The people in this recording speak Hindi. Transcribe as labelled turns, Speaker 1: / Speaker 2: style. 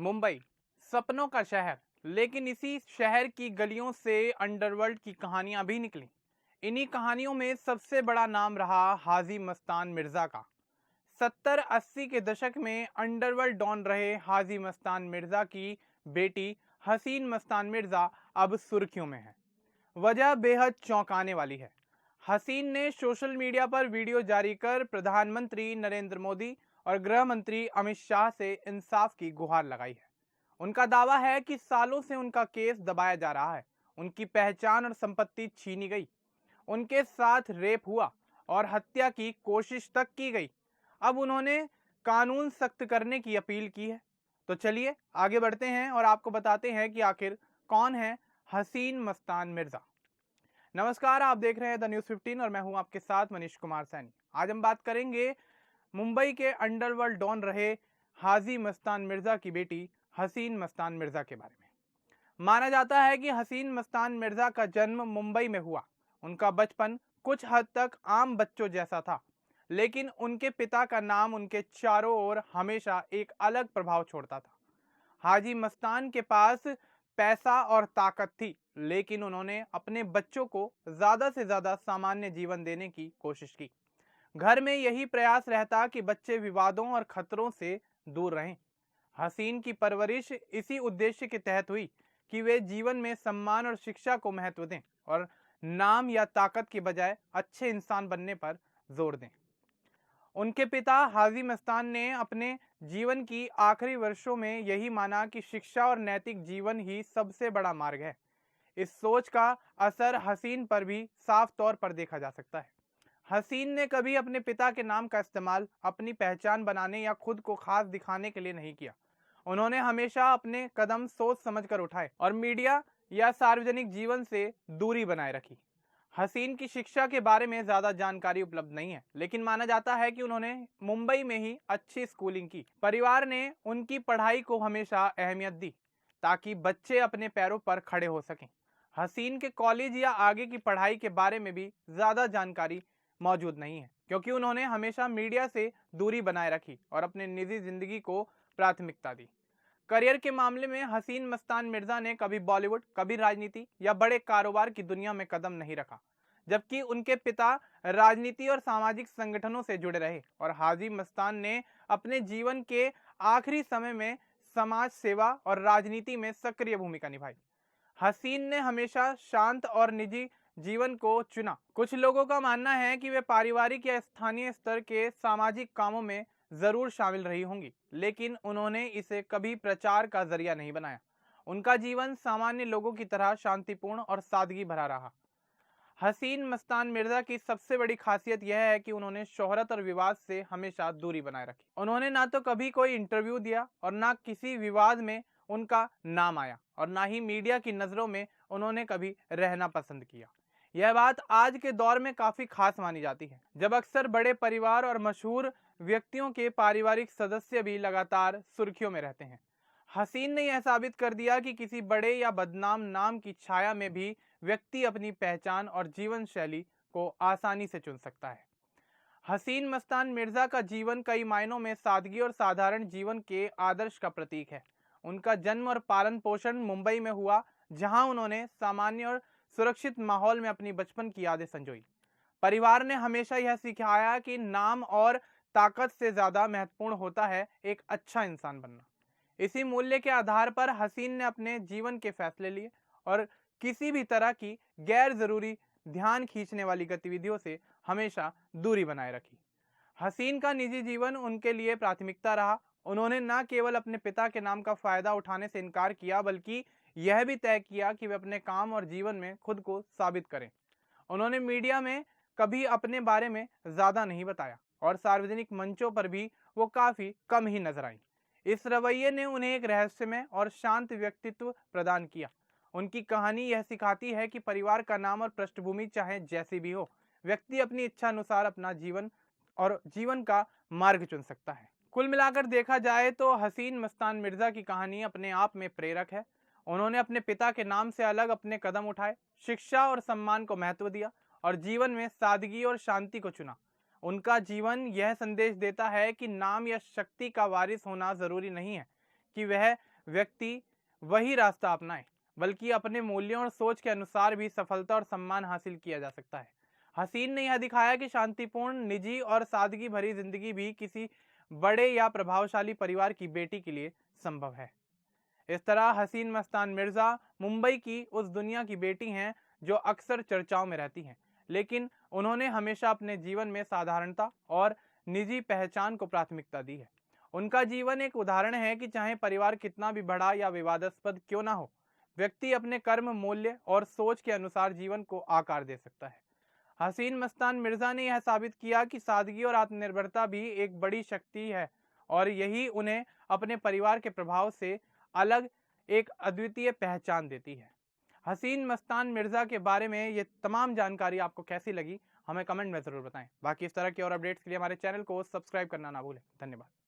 Speaker 1: मुंबई सपनों का शहर, लेकिन इसी शहर की गलियों से अंडरवर्ल्ड की कहानियां भी निकली। इन्हीं कहानियों में सबसे बड़ा नाम रहा हाजी मस्तान मिर्जा का। 70-80 के दशक में अंडरवर्ल्ड डॉन रहे हाजी मस्तान मिर्जा की बेटी हसीन मस्तान मिर्जा अब सुर्खियों में है। वजह बेहद चौंकाने वाली है। हसीन ने सोशल मीडिया पर वीडियो जारी कर प्रधानमंत्री नरेंद्र मोदी और गृह मंत्री अमित शाह से इंसाफ की गुहार लगाई है। उनका दावा है कि सालों से उनका केस दबाया जा रहा है, उनकी पहचान और संपत्ति छीनी गई, उनके साथ रेप हुआ और हत्या की कोशिश तक की गई। अब उन्होंने कानून सख्त करने की अपील की है। तो चलिए आगे बढ़ते हैं और आपको बताते हैं कि आखिर कौन है हसीन मस्तान मिर्जा। नमस्कार, आप देख रहे हैं द न्यूज़ 15 और मैं हूं आपके साथ मनीष कुमार सैनी। आज हम बात करेंगे मुंबई के अंडरवर्ल्ड डॉन रहे हाजी मस्तान मिर्जा की बेटी हसीन मस्तान मिर्जा के बारे में। माना जाता है कि हसीन मस्तान मिर्जा का जन्म मुंबई में हुआ। उनका बचपन कुछ हद तक आम बच्चों जैसा था, लेकिन उनके पिता का नाम उनके चारों ओर हमेशा एक अलग प्रभाव छोड़ता था। हाजी मस्तान के पास पैसा और ताकत थी, लेकिन उन्होंने अपने बच्चों को ज्यादा से ज्यादा सामान्य जीवन देने की कोशिश की। घर में यही प्रयास रहता कि बच्चे विवादों और खतरों से दूर रहें। हसीन की परवरिश इसी उद्देश्य के तहत हुई कि वे जीवन में सम्मान और शिक्षा को महत्व दें और नाम या ताकत के बजाय अच्छे इंसान बनने पर जोर दें। उनके पिता हाजी मस्तान ने अपने जीवन की आखिरी वर्षों में यही माना कि शिक्षा और नैतिक जीवन ही सबसे बड़ा मार्ग है। इस सोच का असर हसीन पर भी साफ तौर पर देखा जा सकता है। हसीन ने कभी अपने पिता के नाम का इस्तेमाल अपनी पहचान बनाने या खुद को खास दिखाने के लिए नहीं किया। उन्होंने हमेशा अपने कदम सोच समझकर उठाए और मीडिया या सार्वजनिक जीवन से दूरी बनाए रखी। हसीन की शिक्षा के बारे में ज्यादा जानकारी उपलब्ध नहीं है, लेकिन माना जाता है कि उन्होंने मुंबई में ही अच्छी स्कूलिंग की। परिवार ने उनकी पढ़ाई को हमेशा अहमियत दी ताकि बच्चे अपने पैरों पर खड़े हो सकें। हसीन के कॉलेज या आगे की पढ़ाई के बारे में भी ज्यादा जानकारी मौजूद नहीं है, क्योंकि उन्होंने हमेशा मीडिया से दूरी बनाए रखी और अपने निजी जिंदगी को प्राथमिकता दी। करियर के मामले में हसीन मस्तान मिर्जा ने कभी बॉलीवुड, कभी राजनीति या बड़े कारोबार की दुनिया में कदम नहीं रखा, जबकि उनके पिता राजनीति और सामाजिक संगठनों से जुड़े रहे और हाजी मस्तान ने अपने जीवन के आखिरी समय में समाज सेवा और राजनीति में सक्रिय भूमिका निभाई। हसीन ने हमेशा शांत और निजी जीवन को चुना। कुछ लोगों का मानना है कि वे पारिवारिक या स्थानीय स्तर के सामाजिक कामों में जरूर शामिल रही होंगी, लेकिन उन्होंने इसे कभी प्रचार का जरिया नहीं बनाया। उनका जीवन सामान्य लोगों की तरह शांतिपूर्ण और सादगी भरा रहा। हसीन मस्तान मिर्जा की सबसे बड़ी खासियत यह है कि उन्होंने शोहरत और विवाद से हमेशा दूरी बनाए रखी। उन्होंने ना तो कभी कोई इंटरव्यू दिया और ना किसी विवाद में उनका नाम आया और ना ही मीडिया की नजरों में उन्होंने कभी रहना पसंद किया। यह बात आज के दौर में काफी खास मानी जाती है, जब अक्सर बड़े परिवार और मशहूर व्यक्तियों के पारिवारिक सदस्य भी लगातार सुर्खियों में रहते हैं। हसीन ने यह साबित कर दिया कि किसी बड़े या बदनाम नाम की छाया में भी व्यक्ति अपनी पहचान और जीवन शैली को आसानी से चुन सकता है। हसीन मस्तान मिर्जा का जीवन कई मायनों में सादगी और साधारण जीवन के आदर्श का प्रतीक है। उनका जन्म और पालन पोषण मुंबई में हुआ, जहां उन्होंने सामान्य और सुरक्षित माहौल में अपनी बचपन की यादें संजोई। परिवार ने हमेशा यह सिखाया कि नाम और ताकत से ज्यादा महत्वपूर्ण होता है एक अच्छा इंसान बनना। इसी मूल्य के आधार पर हसीन ने अपने जीवन के फैसले लिए और किसी भी तरह की गैर जरूरी ध्यान खींचने वाली गतिविधियों से हमेशा दूरी बनाए रखी। हसीन का निजी जीवन उनके लिए प्राथमिकता रहा। उन्होंने न केवल अपने पिता के नाम का फायदा उठाने से इनकार किया, बल्कि यह भी तय किया कि वे अपने काम और जीवन में खुद को साबित करें। उन्होंने मीडिया में कभी अपने बारे में ज्यादा नहीं बताया और सार्वजनिक मंचों पर भी वो काफी कम ही नजर आई। इस रवैये ने उन्हें एक रहस्यमय और शांत व्यक्तित्व प्रदान किया। उनकी कहानी यह सिखाती है कि परिवार का नाम और पृष्ठभूमि चाहे जैसी भी हो, व्यक्ति अपनी इच्छा अनुसार अपना जीवन और जीवन का मार्ग चुन सकता है। कुल मिलाकर देखा जाए तो हसीन मस्तान मिर्जा की कहानी अपने आप में प्रेरक है। उन्होंने अपने पिता के नाम से अलग अपने कदम उठाए, शिक्षा और सम्मान को महत्व दिया और जीवन में सादगी और शांति को चुना। उनका जीवन यह संदेश देता है कि नाम या शक्ति का वारिस होना जरूरी नहीं है, कि वह व्यक्ति वही रास्ता अपनाए, बल्कि अपने मूल्यों और सोच के अनुसार भी सफलता और सम्मान हासिल किया जा सकता है। हसीन ने यह दिखाया कि शांतिपूर्ण, निजी और सादगी भरी जिंदगी भी किसी बड़े या प्रभावशाली परिवार की बेटी के लिए संभव है। इस तरह हसीन मस्तान मिर्जा मुंबई की उस दुनिया की बेटी हैं जो अक्सर चर्चाओं में रहती हैं, लेकिन उन्होंने हमेशा अपने जीवन में साधारणता और निजी पहचान को प्राथमिकता दी है। उनका जीवन एक उदाहरण है कि चाहे परिवार कितना भी बड़ा या विवादास्पद क्यों ना हो, व्यक्ति अपने कर्म, मूल्य और सोच के अनुसार जीवन को आकार दे सकता है। हसीन मस्तान मिर्जा ने यह साबित किया कि सादगी और आत्मनिर्भरता भी एक बड़ी शक्ति है और यही उन्हें अपने परिवार के प्रभाव से अलग एक अद्वितीय पहचान देती है। हसीन मस्तान मिर्जा के बारे में ये तमाम जानकारी आपको कैसी लगी, हमें कमेंट में जरूर बताएं। बाकी इस तरह के और अपडेट्स के लिए हमारे चैनल को सब्सक्राइब करना ना भूलें। धन्यवाद।